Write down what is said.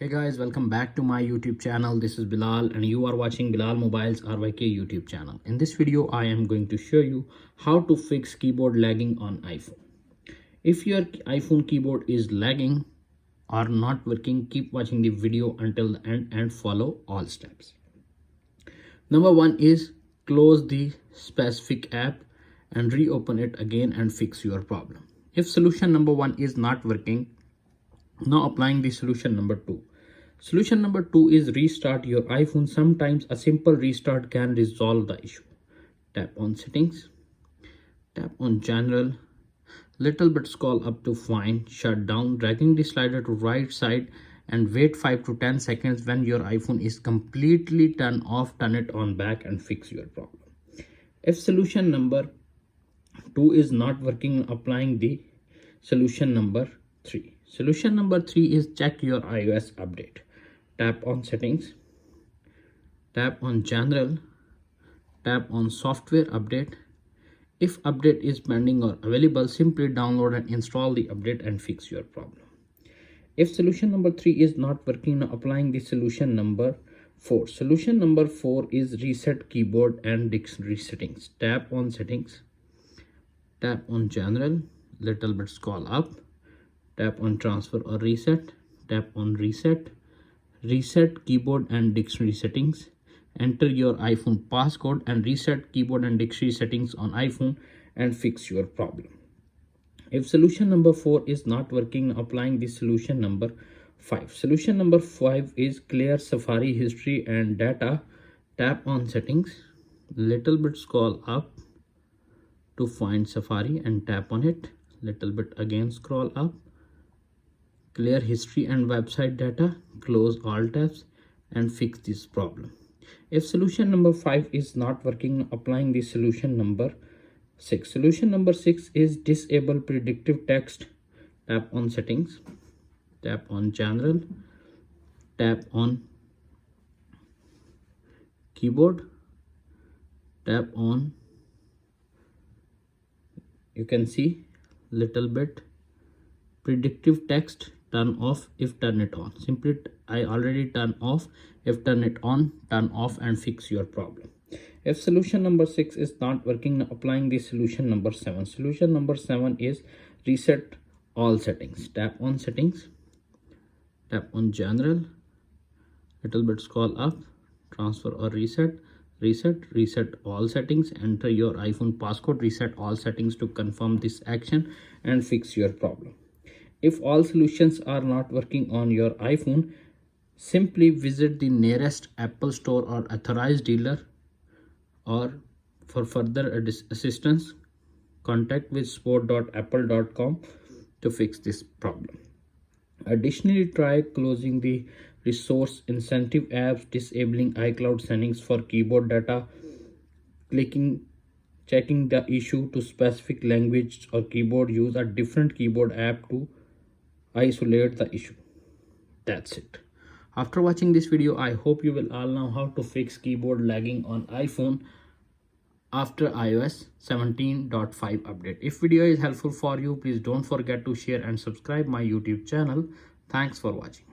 Hey guys, welcome back to my YouTube channel. This is Bilal and you are watching Bilal Mobiles RYK YouTube channel. In this video, I am going to show you how to fix keyboard lagging on iPhone. If your iPhone keyboard is lagging or not working, keep watching the video until the end and follow all steps. Number one is close the specific app and reopen it again and fix your problem. If solution number one is not working, now applying the solution number two. Solution number two is restart your iPhone. Sometimes a simple restart can resolve the issue. Tap on settings, tap on general, little bit scroll up to find shutdown, dragging the slider to right side and wait 5 to 10 seconds. When your iPhone is completely turned off, turn it on back and fix your problem. If solution number two is not working, applying the solution number three. Solution number three is check your iOS update. Tap on settings, tap on general, tap on software update. If update is pending or available, simply download and install the update and fix your problem. If solution number three is not working, now applying the solution number four. Solution number four is reset keyboard and dictionary settings. Tap on settings, tap on general, little bit scroll up, tap on transfer or reset, tap on reset, reset keyboard and dictionary settings. Enter your iPhone passcode and reset keyboard and dictionary settings on iPhone and fix your problem. If solution number four is not working, applying the solution number five. Solution number five is clear Safari history and data. Tap on settings, little bit scroll up to find Safari and tap on it, little bit again scroll up, clear history and website data, close all tabs and fix this problem. If solution number five is not working, applying the solution number six. Solution number six is disable predictive text. Tap on settings, tap on general, tap on keyboard, tap on, you can see little bit predictive text, turn off. If turn it on, simply I already turn off. If turn it on, turn off and fix your problem. If solution number six is not working, applying the solution number seven. Solution number seven is reset all settings. Tap on settings, tap on general, little bit scroll up, transfer or reset, reset all settings. Enter your iPhone passcode, reset all settings to confirm this action and fix your problem. If all solutions are not working on your iPhone, simply visit the nearest Apple store or authorized dealer, or for further assistance, contact with support.apple.com to fix this problem. Additionally, try closing the resource incentive apps, disabling iCloud settings for keyboard data, checking the issue to specific language or keyboard, use a different keyboard app to isolate the issue. That's it. After watching this video, I hope you will all know how to fix keyboard lagging on iPhone after iOS 17.5 update. If video is helpful for you, please don't forget to share and subscribe my YouTube channel. Thanks for watching.